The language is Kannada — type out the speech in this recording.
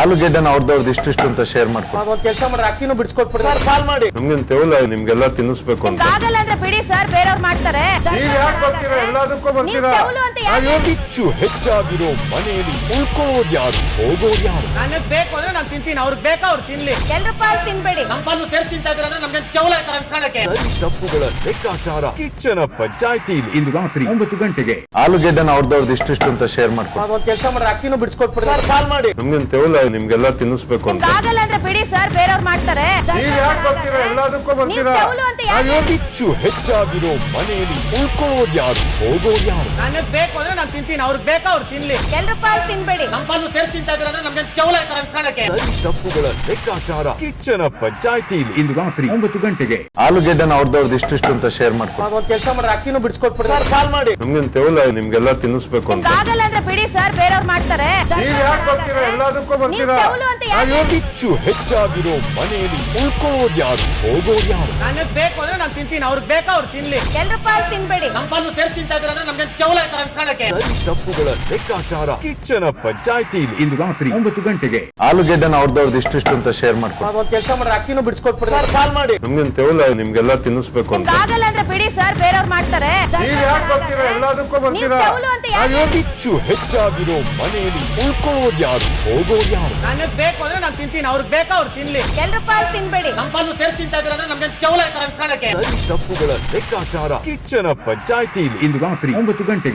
ಆಲೂಗೆಡ್ಡೆನ ಅವ್ರದವ್ರದ್ದು ಇಷ್ಟಿಷ್ಟು ಅಂತ ಶೇರ್ ಮಾಡ್ಕೊಂಡು ಒಂದ್ ಕೆಲಸ ಮಾಡ್ರಿ, ಅಕ್ಕಿನೂ ಬಿಡಿಸ್ಕೊಟ್ಬಿಡಿ ಸರ್, ಕಾಲ್ ಮಾಡಿ. ನಮ್ಗೆ ತೆವಲ ನಿಮ್ಗೆಲ್ಲ ತಿನ್ನಿಸ್ಬೇಕು ಅಂತ ಆಗಲ್ಲ ಅಂದ್ರೆ ಬಿಡಿ ಸರ್, ಬೇರೆಯವ್ರು ಮಾಡ್ತಾರೆ. ನೀವ್ ಯಾಕೆ ಬರ್ತೀರಾ? ಎಲ್ಲದಕ್ಕೂ ಬರ್ತೀರಾ? ಕಿಚ್ಚು ಹೆಚ್ಚಾಗಿರೋ ಮನೆಯಲ್ಲಿ ಉಳ್ಕೊಳ್ಳೋದು ಯಾರು, ಹೋಗೋದು ಯಾರು? ನನಗ್ ಬೇಕು ಅಂದ್ರೆ ನಾನು ತಿಂತೀನಿ, ಅವ್ರಿಗೆ ಬೇಕಾ ಅವ್ರು ತಿನ್ಲಿ. ಎಲ್ರು ಪಾಲ್ ತಿನ್ಬೇಡಿ. ನಮ್ಮ ಪಾಲು ಸೇರ್ಸಿ ತಿಂತಾ ಇದ್ರೆ ನಮ್ಗೆ ಚೌಲ ಅನ್ಸ್ಕೊಳಕ್ಕೆ. ಸರಿ ತಪ್ಪುಗಳ ಲೆಕ್ಕಾಚಾರ ಕಿಚ್ಚನ ಪಂಚಾಯಿತಿಯಲ್ಲಿ ಇಂದು ರಾತ್ರಿ 9 ಗಂಟೆಗೆ. ಆಲೂಗೆಡ್ಡೆನ ಅವ್ರದವ್ರದ್ದು ಇಷ್ಟಿಷ್ಟು ಅಂತ ಶೇರ್ ಮಾಡ್ಕೊಂಡು ಒಂದ್ ಕೆಲಸ ಮಾಡ್ರಿ, ಅಕ್ಕಿನೂ ಬಿಡಿಸ್ಕೊಟ್ಬಿಡಿ ಸರ್, ಕಾಲ್ ಮಾಡಿ. ನಮ್ಗೆ ತೆವಲ ನಿಮ್ಗೆಲ್ಲ ತಿನ್ನಿಸ್ಬೇಕು ಅಂತ ಆಗಲ್ಲ ಅಂದ್ರೆ ಬಿಡಿ ಸರ್, ಬೇರೆಯವ್ರು ಮಾಡ್ತಾರೆ. ನೀವ್ ಯಾಕೆ ಬರ್ತೀರಾ? ಎಲ್ಲದಕ್ಕೂ ಬರ್ತೀರಾ? ಕಿಚ್ಚು ಹೆಚ್ಚಾಗಿರೋ ಮನೆಯಲ್ಲಿ ಉಳ್ಕೊಳ್ಳೋದು ಯಾರು, ಹೋಗೋದು ಯಾರು? ನನಗ್ ಬೇಕು ಅಂದ್ರೆ ನಾನು ತಿಂತೀನಿ, ಅವ್ರಿಗೆ ಬೇಕಾ ಅವ್ರು ತಿನ್ಲಿ. ಎಲ್ರು ಪಾಲ್ ತಿನ್ಬೇಡಿ. ನಮ್ಮ ಪಾಲು ಸೇರ್ಸಿ ತಿಂತಾ ಇದ್ರೆ ನಮ್ಗೆ ಚೌಲ ಅನ್ಸ್ಕೊಳಕ್ಕೆ. ಸರಿ ತಪ್ಪುಗಳ ಲೆಕ್ಕಾಚಾರ ಕಿಚ್ಚನ ಪಂಚಾಯಿತಿಯಲ್ಲಿ ಇಂದು ರಾತ್ರಿ 9 ಗಂಟೆಗೆ. ಆಲೂಗೆಡ್ಡೆನ ಅವ್ರದವ್ರದ್ದು ಇಷ್ಟಿಷ್ಟು ಅಂತ ಶೇರ್ ಮಾಡ್ಕೊಂಡು ಒಂದ್ ಕೆಲಸ ಮಾಡ್ರಿ, ಅಕ್ಕಿನೂ ಬಿಡಿಸ್ಕೊಟ್ಬಿಡಿ ಸರ್, ಕಾಲ್ ಮಾಡಿ. ನಮ್ಗೆ ತೆವಲ ನಿಮ್ಗೆಲ್ಲ ತಿನ್ನಿಸ್ಬೇಕು ಅಂತ ಆಗಲ್ಲ ಅಂದ್ರೆ ಬಿಡಿ ಸರ್, ಬೇರೆಯವ್ರು ಮಾಡ್ತಾರೆ. ನೀವ್ ಯಾಕೆ ಬರ್ತೀರಾ? ಎಲ್ಲದಕ್ಕೂ ಬರ್ತೀರಾ? ಕಿಚ್ಚು ಹೆಚ್ಚಾಗಿರೋ ಮನೆಯಲ್ಲಿ ಉಳ್ಕೊಳ್ಳೋದು ಯಾರು, ಹೋಗೋದು ಯಾರು? ನನಗ್ ಬೇಕು ಅಂದ್ರೆ ನಾನು ತಿಂತೀನಿ, ಅವ್ರಿಗೆ ಬೇಕಾ ಅವ್ರು ತಿನ್ಲಿ. ಎಲ್ರು ಪಾಲ್ ತಿನ್ಬೇಡಿ. ನಮ್ಮ ಪಾಲು ಸೇರ್ಸಿ ತಿಂತಾ ಇದ್ರೆ ನಮ್ಗೆ ಚೌಲ ಅನ್ಸ್ಕೊಳಕ್ಕೆ. ಸರಿ ತಪ್ಪುಗಳ ಲೆಕ್ಕಾಚಾರ ಕಿಚ್ಚನ ಪಂಚಾಯಿತಿಯಲ್ಲಿ ಇಂದು ರಾತ್ರಿ 9 ಗಂಟೆಗೆ. ಆಲೂಗೆಡ್ಡೆನ ಅವ್ರದವ್ರದ್ದು ಇಷ್ಟಿಷ್ಟು ಅಂತ ಶೇರ್ ಮಾಡ್ಕೊಂಡು ಒಂದ್ ಕೆಲಸ ಮಾಡ್ರಿ, ಅಕ್ಕಿನೂ ಬಿಡಿಸ್ಕೊಟ್ಬಿಡಿ ಸರ್, ಕಾಲ್ ಮಾಡಿ. ನಮ್ಗೆ ತೆವಲ ನಿಮ್ಗೆಲ್ಲ ತಿನ್ನಿಸ್ಬೇಕು ಅಂತ ಆಗಲ್ಲ ಅಂದ್ರೆ ಬಿಡಿ ಸರ್, ಬೇರೆಯವ್ರು ಮಾಡ್ತಾರೆ. ನೀವ್ ಯಾಕೆ ಬರ್ತೀರಾ? ಎಲ್ಲದಕ್ಕೂ ಬರ್ತೀರಾ? ಕಿಚ್ಚು ಹೆಚ್ಚಾಗಿರೋ ಮನೆಯಲ್ಲಿ ಉಳ್ಕೊಳ್ಳೋದು ಯಾರು, ಹೋಗೋದು ಯಾರು? ನನಗ್ ಬೇಕು ಅಂದ್ರೆ ನಾನು ತಿಂತೀನಿ, ಅವ್ರಿಗೆ ಬೇಕಾ ಅವ್ರು ತಿನ್ಲಿ. ಎಲ್ರು ಪಾಲ್ ತಿನ್ಬೇಡಿ. ನಮ್ಮ ಪಾಲು ಸೇರ್ಸಿ ತಿಂತಾ ಇದ್ರೆ ನಮ್ಗೆ ಚೌಲ ಅನ್ಸ್ಕೊಳಕ್ಕೆ. ಸರಿ ತಪ್ಪುಗಳ ಲೆಕ್ಕಾಚಾರ ಕಿಚ್ಚನ ಪಂಚಾಯಿತಿಯಲ್ಲಿ ಇಂದು ರಾತ್ರಿ 9 ಗಂಟೆಗೆ.